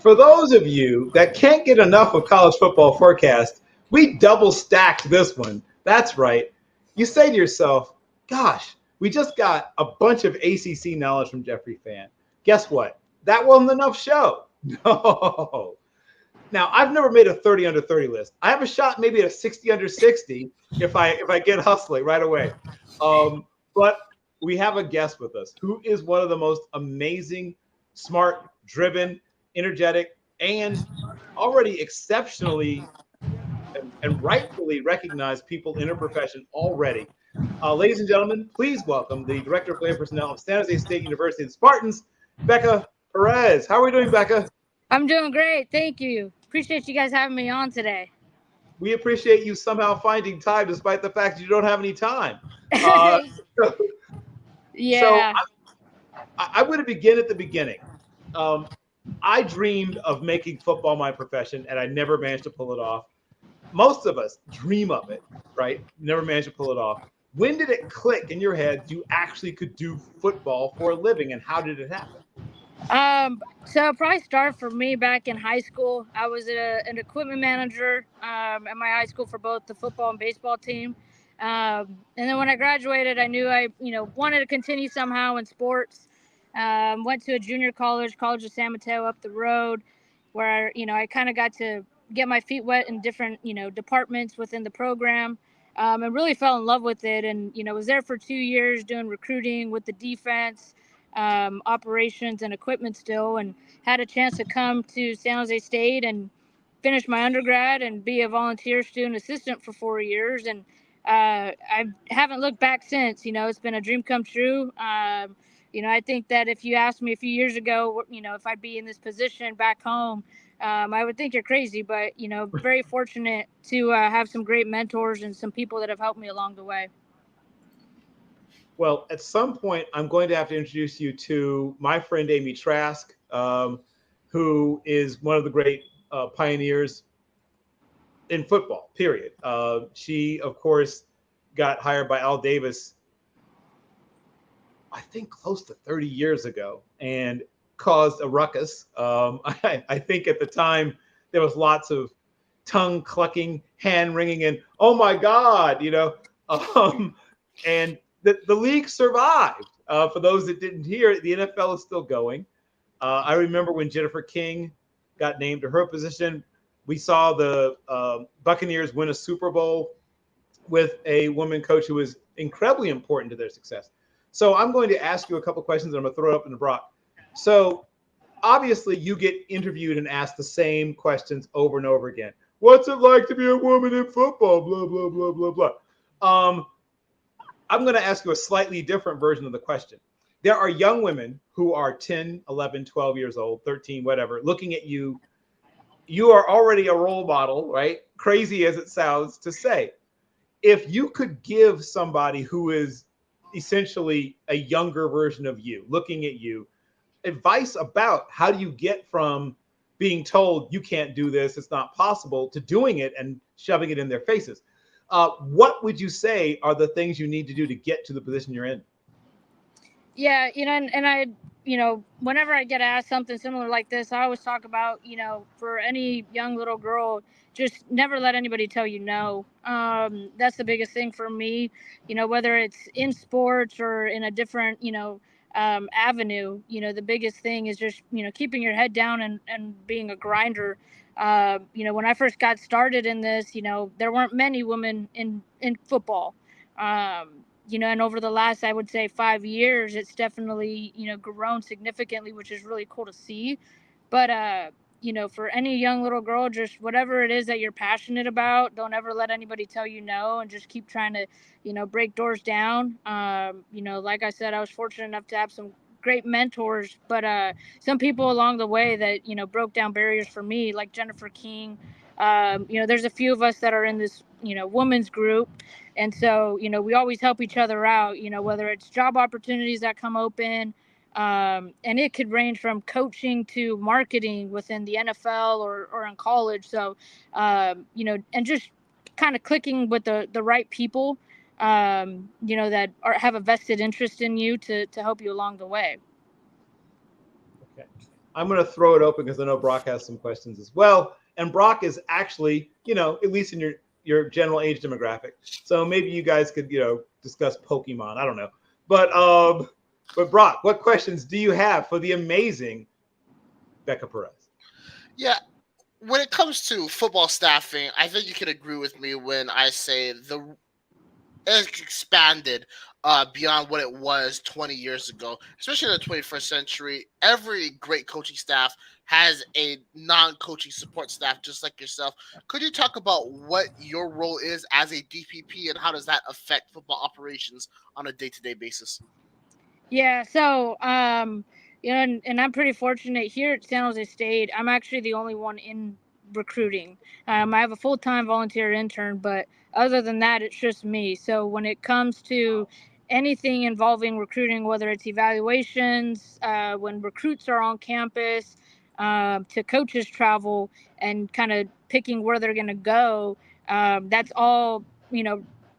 For those of you that can't get enough of college football forecast, we double stacked this one. That's right. You say to yourself, gosh, we just got a bunch of ACC knowledge from Jeffrey Fan. Guess what? That wasn't enough show. No. Now, I've never made a 30 under 30 list. I have a shot maybe at a 60 under 60 if I get hustling right away. But we have a guest with us who is one of the most amazing, smart, driven, energetic, and already exceptionally and rightfully recognized people in her profession already. Ladies and gentlemen, please welcome the Director of Player Personnel of San Jose State University, the Spartans, Beca Perez. How are we doing, Becca? I'm doing great. Thank you. Appreciate you guys having me on today. We appreciate you somehow finding time despite the fact you don't have any time. Yeah. So I'm going to begin at the beginning. I dreamed of making football my profession, and I never managed to pull it off. Most of us dream of it, right? Never managed to pull it off. When did it click in your head you actually could do football for a living, and how did it happen? So it probably started for me back in high school. I was an equipment manager at my high school for both the football and baseball team. And then when I graduated, I knew I wanted to continue somehow in sports. Went to a junior college, College of San Mateo up the road, where I kind of got to get my feet wet in different departments within the program. And really fell in love with it, and was there for 2 years doing recruiting with the defense, operations and equipment still, and had a chance to come to San Jose State and finish my undergrad and be a volunteer student assistant for 4 years. And I haven't looked back since. It's been a dream come true. I think that if you asked me a few years ago, if I'd be in this position back home, I would think you're crazy, but, very fortunate to have some great mentors and some people that have helped me along the way. Well, at some point, I'm going to have to introduce you to my friend Amy Trask, who is one of the great pioneers in football, period. She, of course, got hired by Al Davis, I think close to 30 years ago, and caused a ruckus. I think at the time there was lots of tongue clucking, hand wringing, and oh my God, and the league survived. For those that didn't hear, the NFL is still going. I remember when Jennifer King got named to her position, we saw the Buccaneers win a Super Bowl with a woman coach who was incredibly important to their success. So I'm going to ask you a couple questions, and I'm going to throw it up in the Brock. So obviously you get interviewed and asked the same questions over and over again. What's it like to be a woman in football? Blah, blah, blah, blah, blah. I'm going to ask you a slightly different version of the question. There are young women who are 10, 11, 12 years old, 13, whatever, looking at you. You are already a role model, right? Crazy as it sounds to say. If you could give somebody who is essentially a younger version of you, looking at you, advice about how do you get from being told you can't do this, it's not possible, to doing it and shoving it in their faces, what would you say are the things you need to do to get to the position you're in? Yeah, and I, whenever I get asked something similar like this, I always talk about, for any young little girl, just never let anybody tell you no. That's the biggest thing for me, whether it's in sports or in a different, avenue. The biggest thing is just, keeping your head down and being a grinder. When I first got started in this, there weren't many women in football. And over the last, I would say 5 years, it's definitely, grown significantly, which is really cool to see. But, for any young little girl, just whatever it is that you're passionate about, don't ever let anybody tell you no, and just keep trying to, break doors down. Like I said, I was fortunate enough to have some great mentors, but some people along the way that, broke down barriers for me, like Jennifer King. There's a few of us that are in this, women's group. And so, we always help each other out, whether it's job opportunities that come open, and it could range from coaching to marketing within the NFL or in college. So, and just kind of clicking with the right people, that have a vested interest in you to help you along the way. Okay. I'm going to throw it open because I know Brock has some questions as well. And Brock is actually, at least in your general age demographic. So maybe you guys could, discuss Pokemon. I don't know. But Brock, what questions do you have for the amazing Beca Perez? Yeah. When it comes to football staffing, I think you can agree with me when I say it's expanded beyond what it was 20 years ago, especially in the 21st century. Every great coaching staff has a non-coaching support staff just like yourself. Could you talk about what your role is as a DPP and how does that affect football operations on a day-to-day basis? Yeah, so and I'm pretty fortunate here at San Jose State. I'm actually the only one in recruiting. I have a full-time volunteer intern, but other than that, it's just me. So when it comes to anything involving recruiting, whether it's evaluations, when recruits are on campus, to coaches travel and kind of picking where they're going to go, that's all,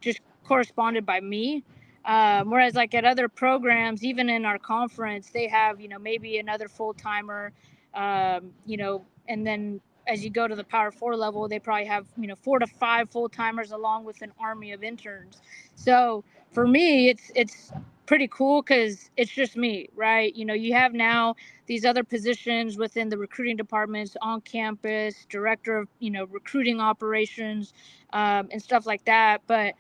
just corresponded by me. Whereas like at other programs, even in our conference, they have, maybe another full timer, and then as you go to the Power 4 level, they probably have, 4 to 5 full timers along with an army of interns. So for me, it's pretty cool because it's just me, right? You have now these other positions within the recruiting departments on campus, director of, recruiting operations, and stuff like that. But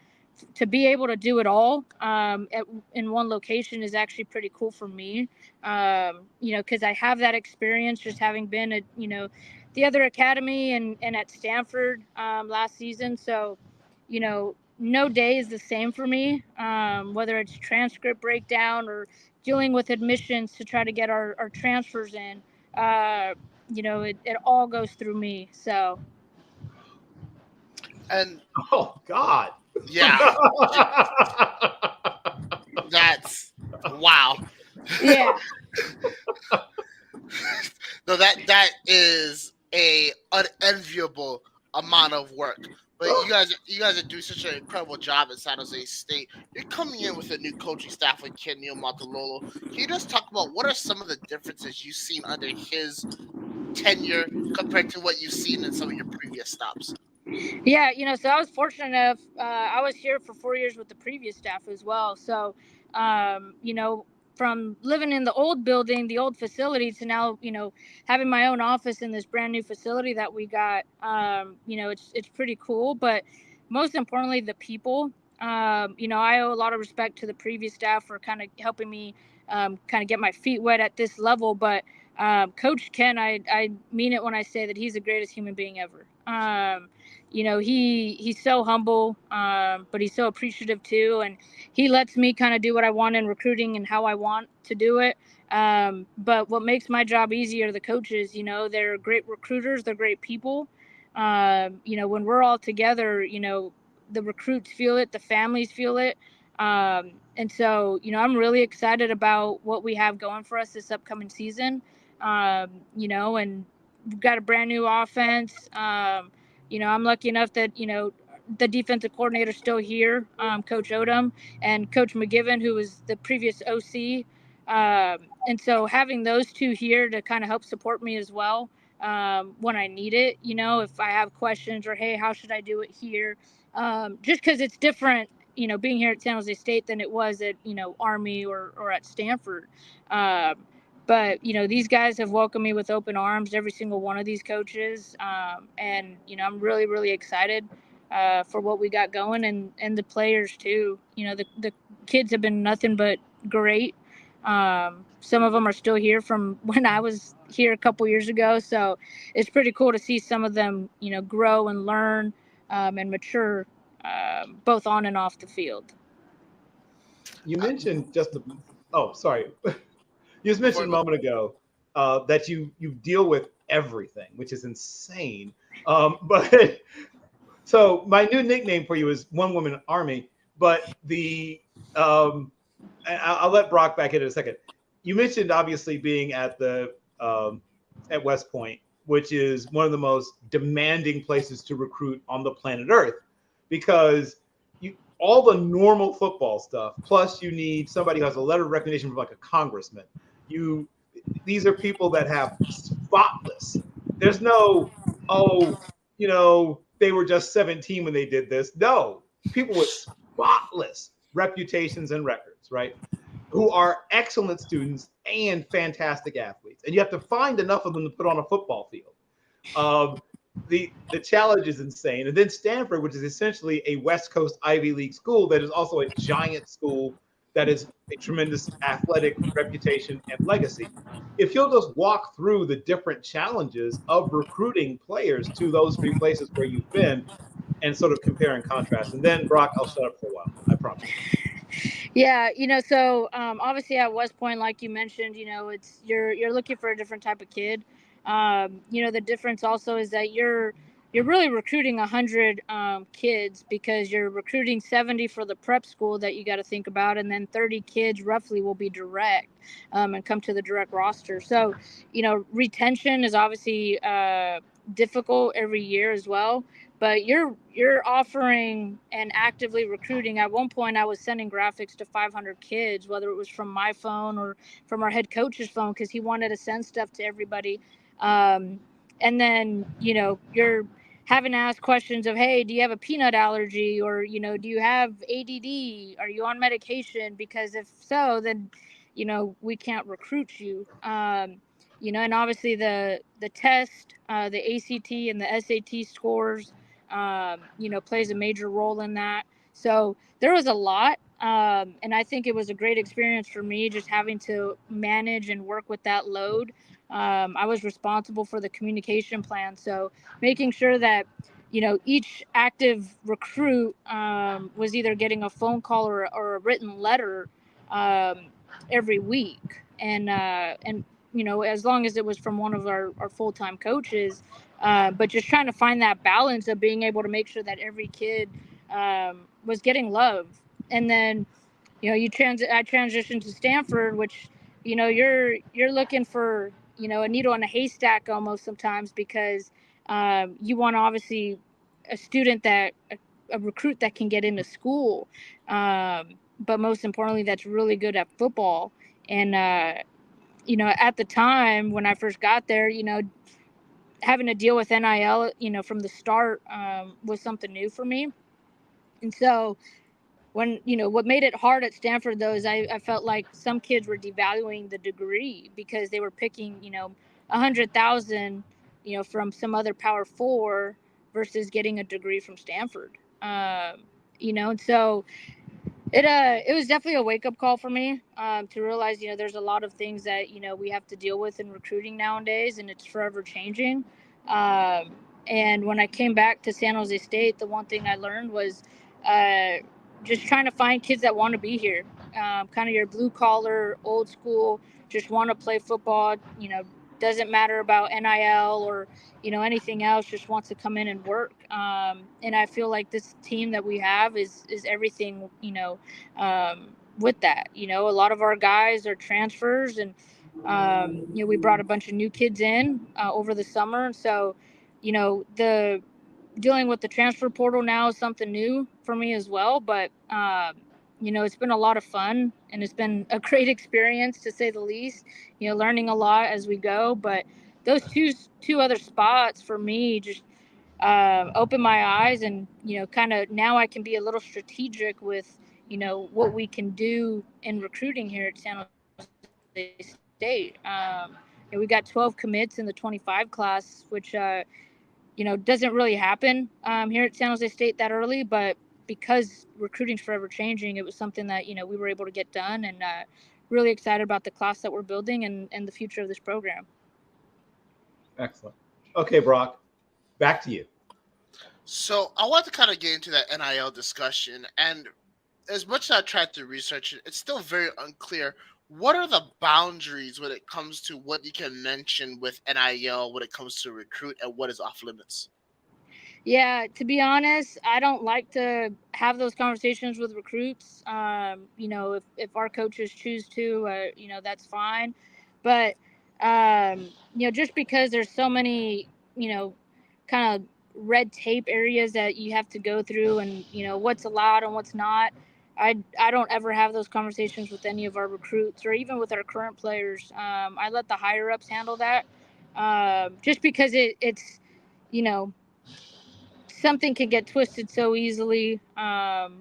to be able to do it all in one location is actually pretty cool for me, because I have that experience just having been at, the other academy and at Stanford last season. So, no day is the same for me, whether it's transcript breakdown or dealing with admissions to try to get our transfers in. It all goes through me. So. And oh God. Yeah. That's wow. Yeah. No, that is a unenviable amount of work. But you guys are doing such an incredible job at San Jose State. You're coming in with a new coaching staff with Ken Neal Montalolo. Can you just talk about what are some of the differences you've seen under his tenure compared to what you've seen in some of your previous stops? Yeah, so I was fortunate enough. I was here for 4 years with the previous staff as well. So, from living in the old building, the old facility, to now, having my own office in this brand new facility that we got, it's pretty cool. But most importantly, the people. I owe a lot of respect to the previous staff for kind of helping me kind of get my feet wet at this level. But Coach Ken, I mean it when I say that he's the greatest human being ever. He's so humble, but he's so appreciative too, and he lets me kind of do what I want in recruiting and how I want to do it. But what makes my job easier, the coaches, they're great recruiters, they're great people. When we're all together, the recruits feel it, the families feel it. And so, I'm really excited about what we have going for us this upcoming season. And we've got a brand new offense. I'm lucky enough that, the defensive coordinator is still here, Coach Odom, and Coach McGiven, who was the previous OC. And so having those two here to kind of help support me as well when I need it, if I have questions or, hey, how should I do it here? Just because it's different, being here at San Jose State than it was at, Army or at Stanford. But, these guys have welcomed me with open arms, every single one of these coaches. And, I'm really, really excited for what we got going, and the players too. The kids have been nothing but great. Some of them are still here from when I was here a couple years ago. So it's pretty cool to see some of them, grow and learn and mature, both on and off the field. You mentioned sorry. You just mentioned a moment ago that you deal with everything, which is insane. But so my new nickname for you is One Woman Army. But I'll let Brock back in a second. You mentioned obviously being at at West Point, which is one of the most demanding places to recruit on the planet Earth, because all the normal football stuff, plus you need somebody who has a letter of recognition from like a congressman. these are people that have spotless. There's no, oh, they were just 17 when they did this. No, people with spotless reputations and records, right? Who are excellent students and fantastic athletes. And you have to find enough of them to put on a football field. The challenge is insane. And then Stanford, which is essentially a West Coast Ivy League school that is also a giant school that is a tremendous athletic reputation and legacy. If you'll just walk through the different challenges of recruiting players to those three places where you've been and sort of compare and contrast. And then, Brock, I'll shut up for a while. I promise. Yeah, so obviously at West Point, like you mentioned, it's you're looking for a different type of kid. The difference also is that you're really recruiting 100 kids, because you're recruiting 70 for the prep school that you got to think about, and then 30 kids roughly will be direct and come to the direct roster. So, retention is obviously difficult every year as well. But you're offering and actively recruiting. At one point, I was sending graphics to 500 kids, whether it was from my phone or from our head coach's phone, because he wanted to send stuff to everybody. And then, you're having to ask questions of, hey, do you have a peanut allergy? Or, do you have ADD? Are you on medication? Because if so, then, we can't recruit you. And obviously the test, the ACT and the SAT scores, plays a major role in that. So there was a lot. And I think it was a great experience for me, just having to manage and work with that load. I was responsible for the communication plan. So making sure that, each active recruit was either getting a phone call or a written letter every week. And as long as it was from one of our full-time coaches, but just trying to find that balance of being able to make sure that every kid was getting love. And then, I transitioned to Stanford, which, you're looking for, a needle in a haystack almost sometimes, because you want obviously a student a recruit that can get into school, but most importantly, that's really good at football. And, at the time when I first got there, having to deal with NIL, from the start was something new for me. And so when, what made it hard at Stanford, though, is I felt like some kids were devaluing the degree because they were picking, 100,000, from some other Power 4 versus getting a degree from Stanford. And so it was definitely a wake-up call for me, to realize, there's a lot of things that, we have to deal with in recruiting nowadays, and it's forever changing. And when I came back to San Jose State, the one thing I learned was just trying to find kids that want to be here, kind of your blue-collar, old school, just want to play football, doesn't matter about NIL or, anything else, just wants to come in and work. And I feel like this team that we have is everything, with that. A lot of our guys are transfers, and, we brought a bunch of new kids in over the summer. So, the dealing with the transfer portal now is something new for me as well. But, it's been a lot of fun, and it's been a great experience, to say the least, learning a lot as we go. But those two other spots for me just opened my eyes, and, kind of now I can be a little strategic with, what we can do in recruiting here at San Jose State. We got 12 commits in the 25 class, which, doesn't really happen here at San Jose State that early, but because recruiting's forever changing, it was something that, we were able to get done, and really excited about the class that we're building and the future of this program. Excellent. Okay, Brock, back to you. So I want to kind of get into that NIL discussion, and as much as I tried to research it, it's still very unclear. What are the boundaries when it comes to what you can mention with NIL when it comes to recruit, and what is off limits? Yeah, to be honest, I don't like to have those conversations with recruits. If our coaches choose to, that's fine. But, just because there's so many, kind of red tape areas that you have to go through, and, what's allowed and what's not, I don't ever have those conversations with any of our recruits or even with our current players. I let the higher ups handle that, just because it's, you know, something can get twisted so easily,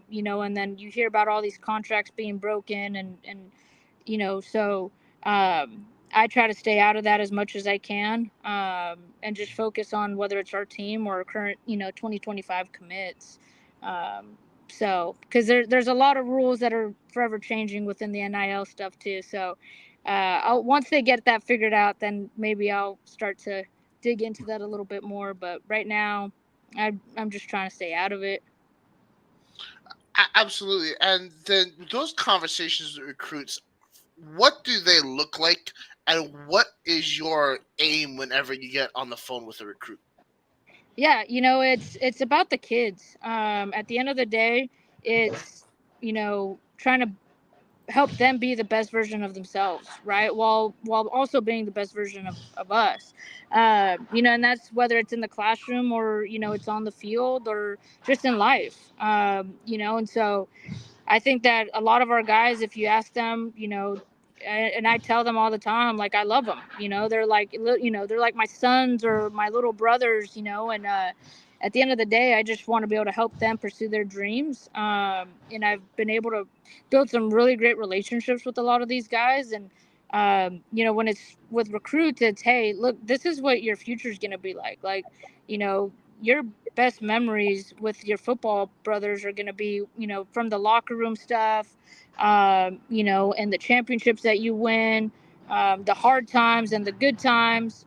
you know, and then you hear about all these contracts being broken and you know, so I try to stay out of that as much as I can, and just focus on whether it's our team or current, you know, 2025 commits. Um, because there's a lot of rules that are forever changing within the NIL stuff too. So, once they get that figured out, then maybe I'll start to dig into that a little bit more. But right now, I'm just trying to stay out of it. Absolutely. And then those conversations with recruits, what do they look like, and what is your aim whenever you get on the phone with a recruit? Yeah, you know, it's about the kids. At the end of the day, it's, you know, trying to help them be the best version of themselves, right? While also being the best version of us. You know, and that's whether it's in the classroom or, you know, it's on the field or just in life. You know, and so I think that a lot of our guys, if you ask them, you know, and I tell them all the time, like, I love them, you know, they're like, you know, they're like my sons or my little brothers, you know, and at the end of the day, I just want to be able to help them pursue their dreams. And I've been able to build some really great relationships with a lot of these guys. And, you know, when it's with recruits, it's, hey, look, this is what your future is going to be like. Like, you know, your best memories with your football brothers are going to be, you know, from the locker room stuff, you know, and the championships that you win, the hard times and the good times.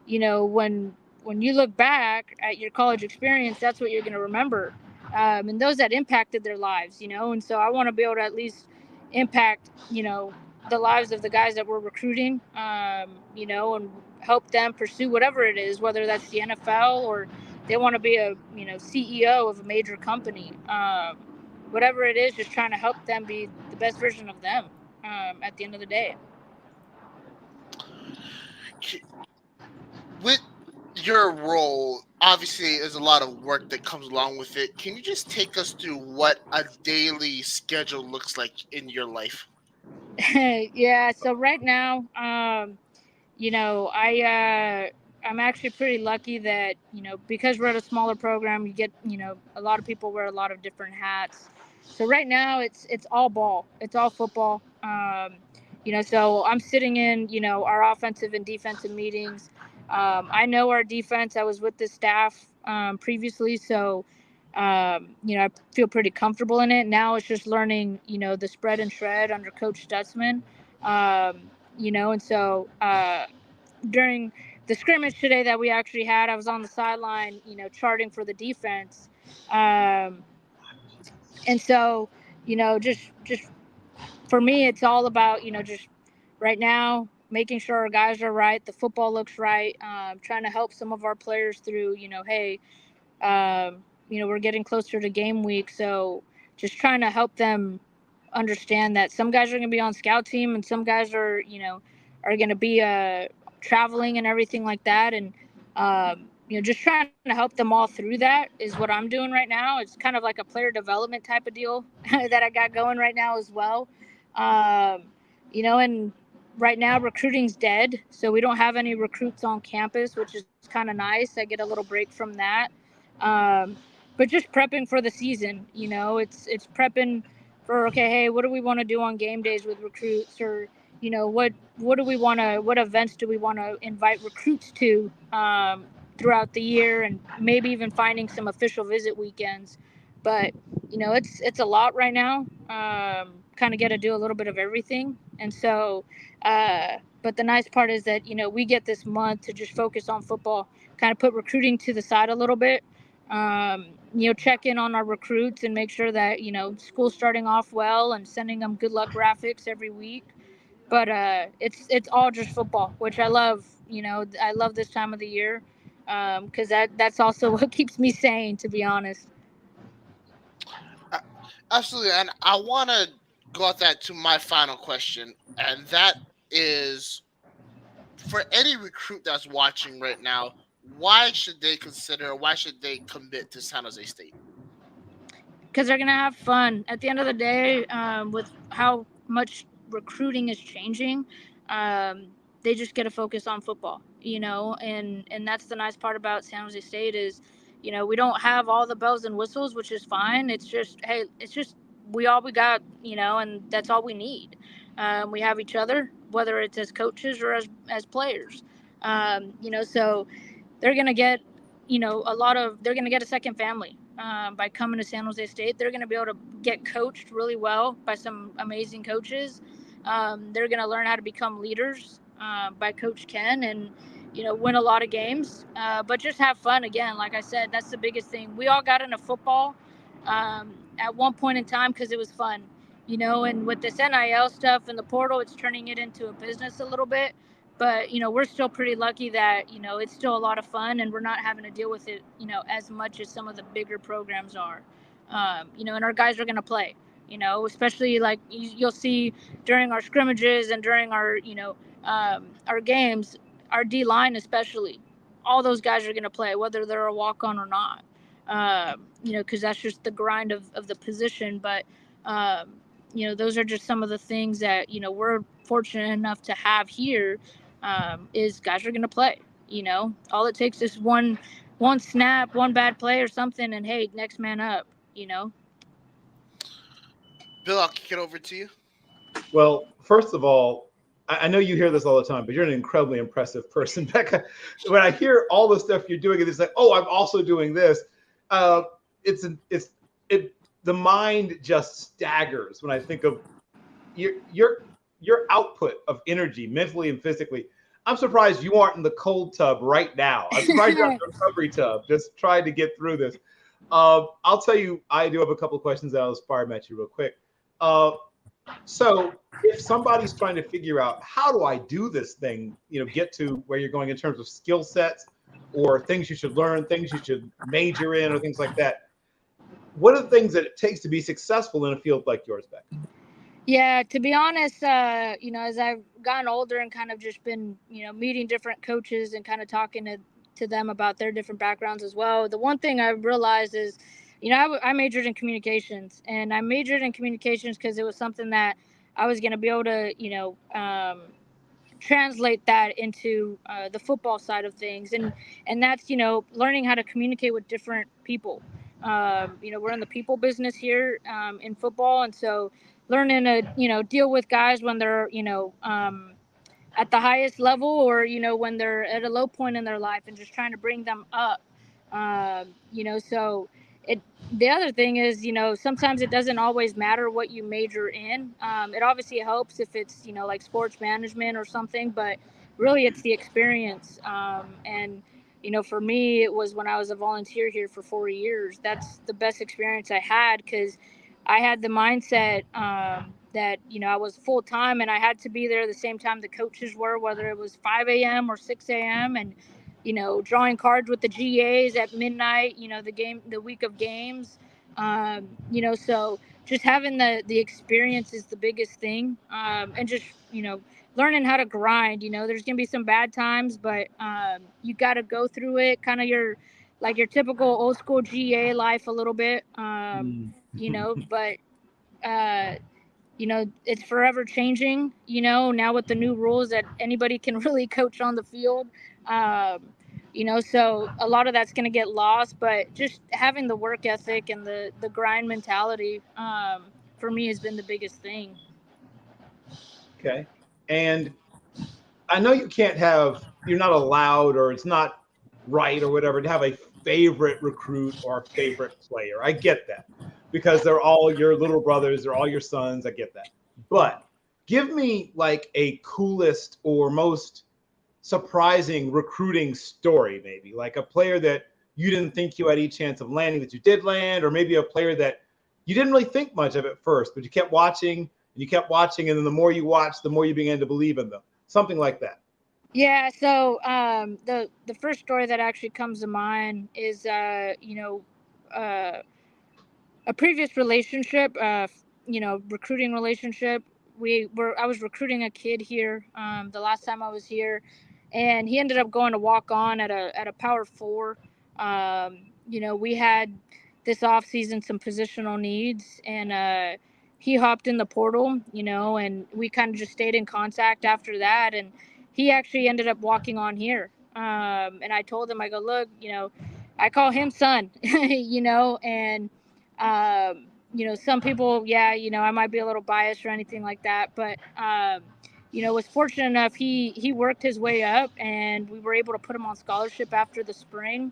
You know, when you look back at your college experience, that's what you're going to remember, and those that impacted their lives, you know. And so I want to be able to at least impact, you know, the lives of the guys that we're recruiting, you know, and help them pursue whatever it is, whether that's the NFL or they want to be a, you know, CEO of a major company, whatever it is, just trying to help them be the best version of them, at the end of the day. With your role, obviously, there's a lot of work that comes along with it. Can you just take us through what a daily schedule looks like in your life? Yeah, so right now, you know, I'm actually pretty lucky that, you know, because we're at a smaller program, you get, you know, a lot of people wear a lot of different hats. So right now it's all ball. It's all football. You know, so I'm sitting in, you know, our offensive and defensive meetings. I know our defense. I was with the staff previously, so you know, I feel pretty comfortable in it. Now it's just learning, you know, the spread and shred under Coach Stutzman. You know, and so during the scrimmage today that we actually had, I was on the sideline, you know, charting for the defense. And so, you know, just for me, it's all about, you know, just right now making sure our guys are right, the football looks right, trying to help some of our players through, you know, hey, you know, we're getting closer to game week, so just trying to help them understand that some guys are going to be on scout team and some guys are, you know, are going to be traveling and everything like that. And you know, just trying to help them all through that is what I'm doing right now. It's kind of like a player development type of deal that I got going right now as well. um, you know, and right now recruiting's dead, so we don't have any recruits on campus, which is kind of nice. I get a little break from that. um, but just prepping for the season, you know, it's prepping for, okay, hey, what do we want to do on game days with recruits, or, you know, what do we want to, what events do we want to invite recruits to, throughout the year, and maybe even finding some official visit weekends. But you know, it's a lot right now. Kind of get to do a little bit of everything. And so but the nice part is that, you know, we get this month to just focus on football, kind of put recruiting to the side a little bit. You know, check in on our recruits and make sure that, you know, school's starting off well and sending them good luck graphics every week. But it's all just football, which I love. You know, I love this time of the year, because that's also what keeps me sane, to be honest. Uh, Absolutely. And I want to go at that to my final question, and that is, for any recruit that's watching right now, why should they commit to San Jose State? because they're gonna have fun. At the end of the day, with how much recruiting is changing, they just get to focus on football, and that's the nice part about San Jose State is, we don't have all the bells and whistles, which is fine. It's just, hey, we got, and that's all we need. We have each other, whether it's as coaches or as players, so they're gonna get, they're gonna get a second family. By coming to San Jose State, they're going to be able to get coached really well by some amazing coaches. They're going to learn how to become leaders by Coach Ken, and win a lot of games. But just have fun again. Like I said, that's the biggest thing. We all got into football at one point in time because it was fun, And with this NIL stuff and the portal, it's turning it into a business a little bit. But we're still pretty lucky that it's still a lot of fun, and we're not having to deal with it as much as some of the bigger programs are. And our guys are going to play, especially like you'll see during our scrimmages and during our our games, our D line especially, all those guys are going to play whether they're a walk on or not. Because that's just the grind of the position. But those are just some of the things that we're fortunate enough to have here. Is guys are going to play. All it takes is one snap, one bad play or something, and hey, next man up. Bill, I'll kick it over to you. Well, first of all, I know you hear this all the time, but you're an incredibly impressive person, Becca. When I hear all the stuff you're doing, it's like, oh, I'm also doing this. The mind just staggers when I think of your output of energy, mentally and physically. I'm surprised you aren't in the cold tub right now. I'm surprised you're in the recovery tub, just trying to get through this. I'll tell you, I do have a couple of questions that I'll fire at you real quick. So if somebody's trying to figure out how do I do this thing, get to where you're going in terms of skill sets or things you should learn, things you should major in, or things like that, what are the things that it takes to be successful in a field like yours, Becca? Yeah, to be honest, as I've gotten older and kind of just been, meeting different coaches and kind of talking to them about their different backgrounds as well, the one thing I realized is, I majored in communications, and I majored in communications because it was something that I was going to be able to, translate that into the football side of things, and that's learning how to communicate with different people. We're in the people business here in football, and so learning to deal with guys when they're at the highest level, or when they're at a low point in their life, and just trying to bring them up. So the other thing is, sometimes it doesn't always matter what you major in. It obviously helps if it's like sports management or something, but really it's the experience. And for me, it was when I was a volunteer here for 4 years. That's the best experience I had, because I had the mindset that I was full time, and I had to be there the same time the coaches were, whether it was 5 a.m. or 6 a.m. and drawing cards with the GAs at midnight. The week of games. So just having the experience is the biggest thing, and just learning how to grind. There's gonna be some bad times, but you got to go through it. Kind of your typical old school GA life a little bit. But it's forever changing, now with the new rules that anybody can really coach on the field. So a lot of that's going to get lost, but just having the work ethic and the grind mentality, for me, has been the biggest thing. Okay. And I know you're not allowed, or it's not right or whatever, to have a favorite recruit or favorite player. I get that, because they're all your little brothers, they're all your sons. I get that. But give me like a coolest or most surprising recruiting story, maybe like a player that you didn't think you had any chance of landing that you did land, or maybe a player that you didn't really think much of at first, but you kept watching and you kept watching, and then the more you watched, the more you began to believe in them. Something like that. Yeah. So the first story that actually comes to mind is a previous relationship, recruiting relationship. I was recruiting a kid here the last time I was here, and he ended up going to walk on at a Power 4. We had this offseason some positional needs, and he hopped in the portal, and we kind of just stayed in contact after that. And he actually ended up walking on here. And I told him, I go, look, I call him son, and some people, I might be a little biased or anything like that, but was fortunate enough, he worked his way up, and we were able to put him on scholarship after the spring.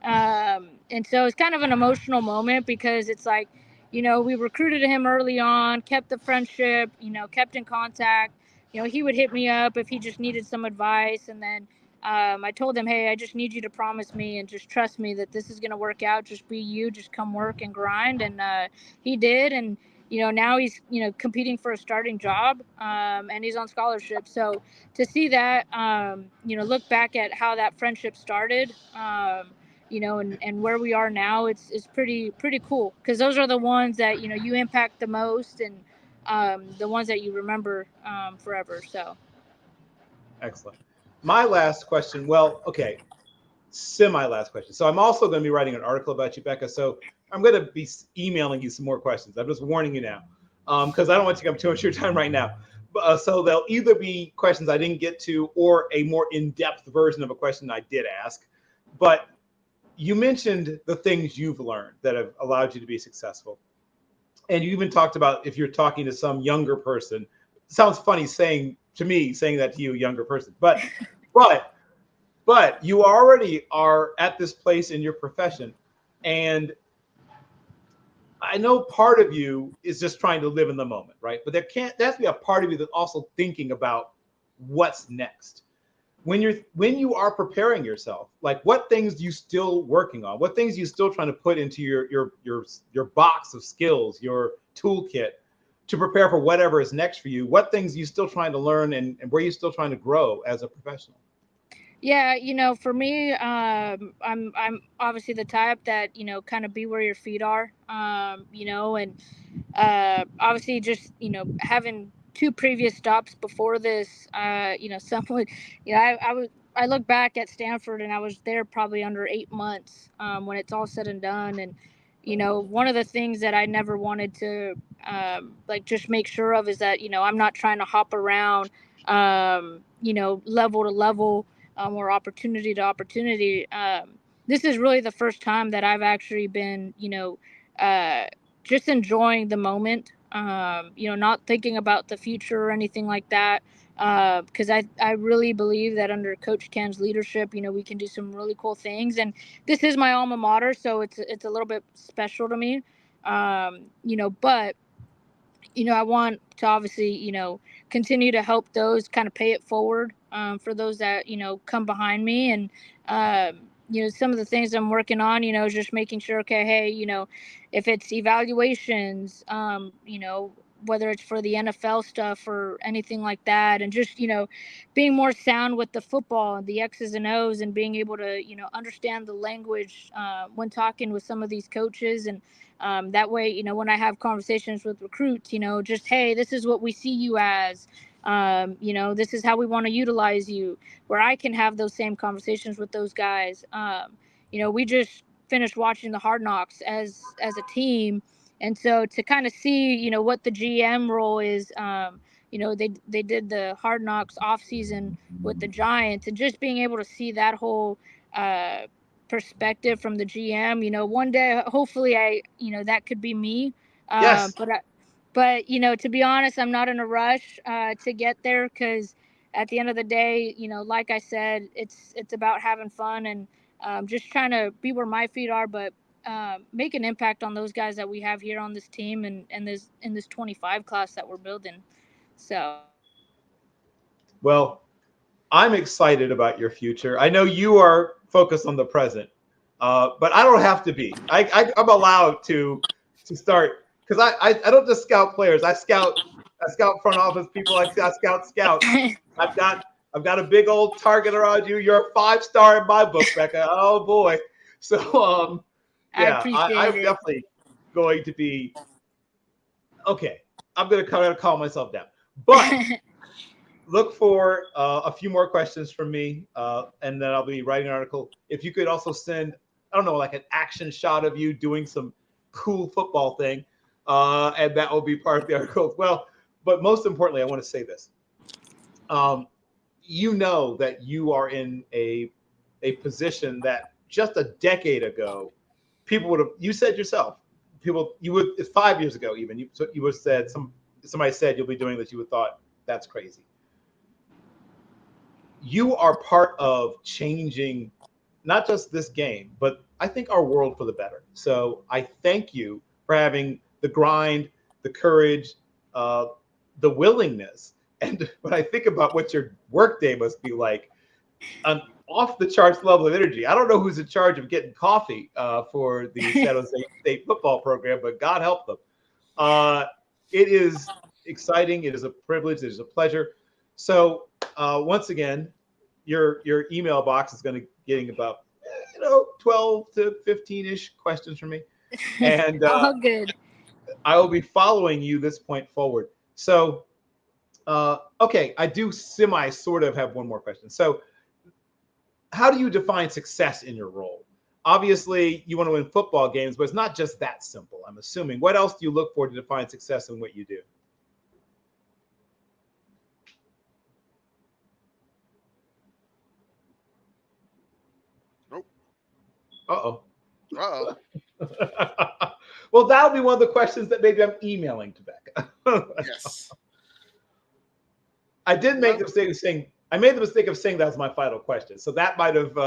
And so it's kind of an emotional moment, because it's like, we recruited him early on, kept the friendship, kept in contact. He would hit me up if he just needed some advice. And then I told him, hey, I just need you to promise me and just trust me that this is going to work out. Just be you, just come work and grind. And he did. And, now he's, competing for a starting job, and he's on scholarship. So to see that, look back at how that friendship started, and where we are now, it's pretty cool, because those are the ones that, you impact the most, and the ones that you remember forever. So. Excellent. My last question. Well, okay. Semi-last question. So I'm also going to be writing an article about you, Becca. So I'm going to be emailing you some more questions. I'm just warning you now, because I don't want to take up too much of your time right now. So they'll either be questions I didn't get to, or a more in-depth version of a question I did ask. But you mentioned the things you've learned that have allowed you to be successful. And you even talked about, if you're talking to some younger person, it sounds funny saying that to you, a younger person, but you already are at this place in your profession. And I know part of you is just trying to live in the moment, right? But there has to be a part of you that's also thinking about what's next. When you are preparing yourself, like, what things you still working on? What things you still trying to put into your box of skills, your toolkit, to prepare for whatever is next for you? What things you still trying to learn, and where you still trying to grow as a professional? Yeah, for me, I'm obviously the type that, kind of be where your feet are, and obviously just, having 2 previous stops before this, someone, I look back at Stanford, and I was there probably under 8 months, when it's all said and done. And, one of the things that I never wanted to, just make sure of is that, I'm not trying to hop around, level to level, or opportunity to opportunity. This is really the first time that I've actually been, just enjoying the moment, not thinking about the future or anything like that. Because I really believe that under Coach Ken's leadership, we can do some really cool things. And this is my alma mater, so it's a little bit special to me. But I want to obviously, continue to help those, kind of pay it forward, for those that, come behind me. And, some of the things I'm working on, is just making sure, okay, hey, if it's evaluations, whether it's for the NFL stuff or anything like that, and just, being more sound with the football and the X's and O's, and being able to, understand the language, when talking with some of these coaches. And that way, when I have conversations with recruits, just, hey, this is what we see you as, this is how we want to utilize you, where I can have those same conversations with those guys. We just finished watching the Hard Knocks as a team. And so to kind of see, what the GM role is, they did the Hard Knocks off season with the Giants, and just being able to see that whole, perspective from the GM. One day, hopefully that could be me. Yes. But to be honest, I'm not in a rush to get there, because at the end of the day, like I said, it's about having fun, and just trying to be where my feet are, but make an impact on those guys that we have here on this team, and in this 25 class that we're building. So. Well, I'm excited about your future. I know you are focused on the present, but I don't have to be. I'm allowed to start, because I don't just scout players. I scout front office people. I scout scouts. I've got a big old target around you. You're a 5-star in my book, Becca. Oh boy. So yeah, I'm definitely going to be okay. I'm going to calm myself down, but. Look for a few more questions from me, and then I'll be writing an article. If you could also send I don't know, like an action shot of you doing some cool football thing. And that will be part of the article as well. But most importantly, I want to say this. You know that you are in a position that just a decade ago, people would have, you said yourself, you would, 5 years ago even, you would have said, somebody said you'll be doing this, you would have thought, that's crazy. You are part of changing not just this game, but I think our world for the better. So I thank you for having the grind, the courage, the willingness. And when I think about what your workday must be like, an off the charts level of energy. I don't know who's in charge of getting coffee for the San Jose State football program, but God help them. It is exciting. It is a privilege. It is a pleasure. So once again, your email box is going to getting about 12 to 15-ish questions from me, and all good. I will be following you this point forward. So okay, I do sort of have one more question. So how do you define success in your role? Obviously, you want to win football games, but it's not just that simple, I'm assuming. What else do you look for to define success in what you do? Nope. Uh-oh. Uh-oh. Well, that'll be one of the questions that maybe I'm emailing to Becca. Yes. I did make the mistake of saying, that was my final question. So that might have,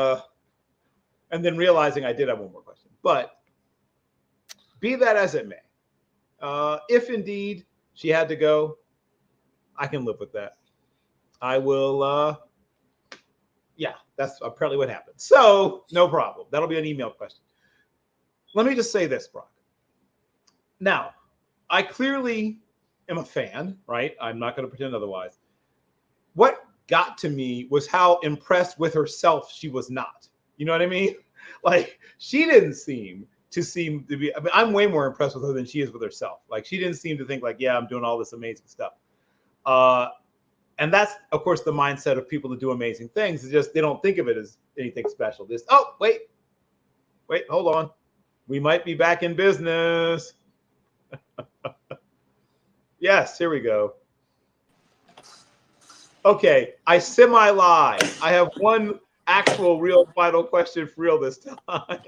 and then realizing I did have one more question. But be that as it may, if indeed she had to go, I can live with that. I will, yeah, that's apparently what happened. So no problem. That'll be an email question. Let me just say this, Brock. Now, I clearly am a fan, right? I'm not going to pretend otherwise. What got to me was how impressed with herself she was not. You know what I mean? Like, she didn't seem to be, I mean, I'm way more impressed with her than she is with herself. Like, she didn't seem to think like, yeah, I'm doing all this amazing stuff. And that's, of course, the mindset of people that do amazing things. It's just, they don't think of it as anything special. Just, oh, wait, hold on. We might be back in business. Yes, here we go. Okay, I semi-lied. I have one actual real final question for real this time.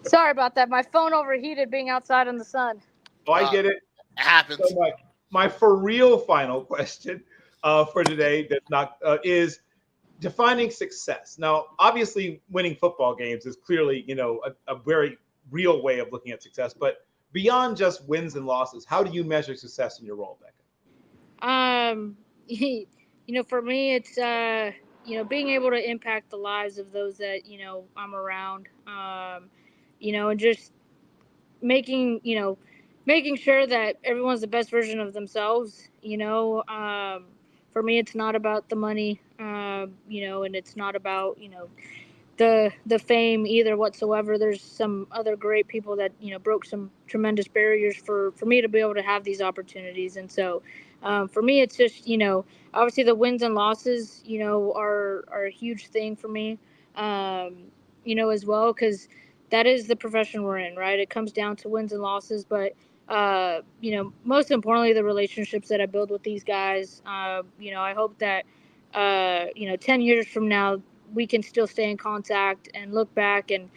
Sorry about that. My phone overheated being outside in the sun. Oh, I get it. It happens. So my for real final question for today is defining success. Now, obviously, winning football games is clearly, a very real way of looking at success. But beyond just wins and losses, how do you measure success in your role, Becca? For me, it's being able to impact the lives of those that I'm around. And just making sure that everyone's the best version of themselves. For me, it's not about the money. And it's not about the fame either whatsoever. There's some other great people that broke some tremendous barriers for me to be able to have these opportunities. And so for me, it's just obviously the wins and losses are a huge thing for me as well, because that is the profession we're in, right? It comes down to wins and losses, but most importantly, the relationships that I build with these guys. I hope that 10 years from now we can still stay in contact and look back and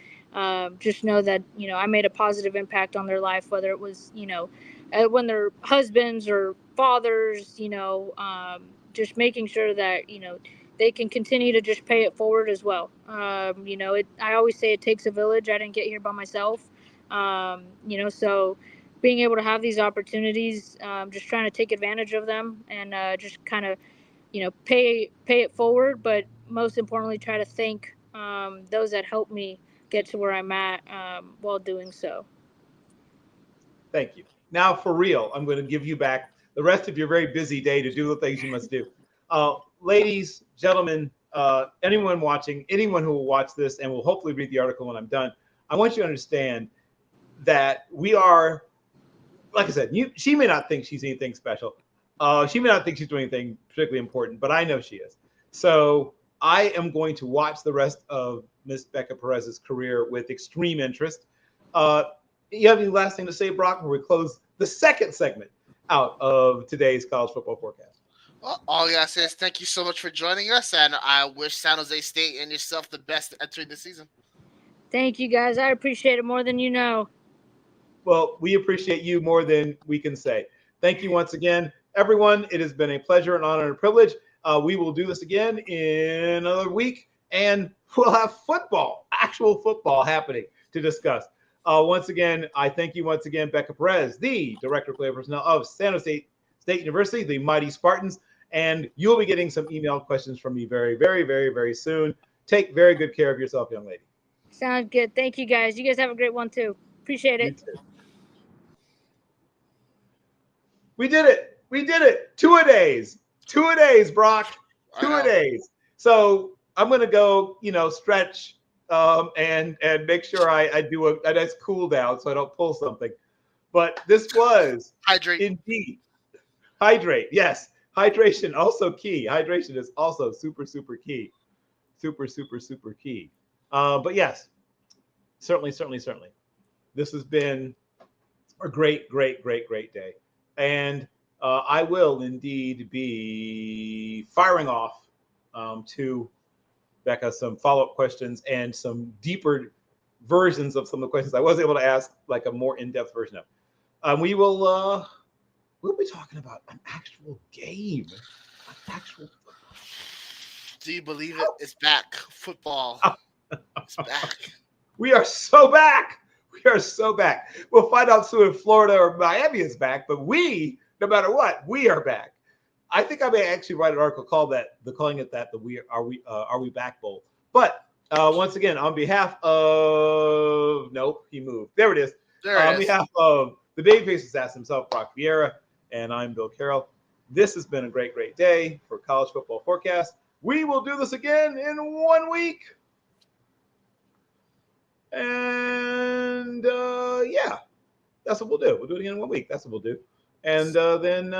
just know that I made a positive impact on their life, whether it was when they're husbands or fathers, just making sure that they can continue to just pay it forward as well. I always say it takes a village. I didn't get here by myself. So being able to have these opportunities, just trying to take advantage of them and just kind of pay it forward, but most importantly, try to thank those that helped me get to where I'm at while doing so. Thank you. Now, for real, I'm going to give you back the rest of your very busy day to do the things you must do. Ladies, gentlemen, anyone watching, anyone who will watch this and will hopefully read the article when I'm done, I want you to understand that we are, like I said, she may not think she's anything special. She may not think she's doing anything particularly important, but I know she is. So I am going to watch the rest of Miss Beca Perez's career with extreme interest. You have any last thing to say, Brock, before we close the second segment out of today's college football forecast? Well, all I gotta say is thank you so much for joining us, and I wish San Jose State and yourself the best entering the season. Thank you, guys. I appreciate it more than you know. Well, we appreciate you more than we can say. Thank you once again, everyone. It has been a pleasure, an honor, and a privilege. We will do this again in another week, and we'll have football, actual football happening to discuss. Once again, I thank you once again, Beca Perez, the Director of Player Personnel of San Jose State University, the Mighty Spartans, and you'll be getting some email questions from me very, very, very, very soon. Take very good care of yourself, young lady. Sounds good. Thank you, guys. You guys have a great one, too. Appreciate it. You too. We did it. We did it. 2-a-days. 2-a-days, Brock. 2-a-days. So I'm going to go, stretch and make sure I do a nice cool down so I don't pull something. But this was Hydrate. Indeed. Hydrate. Yes. Hydration also key. Hydration is also super, super key. Super, super, super key. But yes, certainly. This has been a great, great, great, great day. And I will indeed be firing off to Becca some follow-up questions and some deeper versions of some of the questions I was able to ask, like a more in-depth version of. We'll be talking about an actual game. Do you believe it? It's back. Football. It's back. We are so back. We'll find out soon if Florida or Miami is back, but no matter what, we are back. I think I may actually write an article calling it the Are We Back Bowl. But once again, on behalf of he moved. There it is. On behalf of the babyface assassin himself, Brock Vieira, and I'm Bill Carroll. This has been a great, great day for College Football Forecast. We will do this again in 1 week. And that's what we'll do. We'll do it again in 1 week. That's what we'll do. And then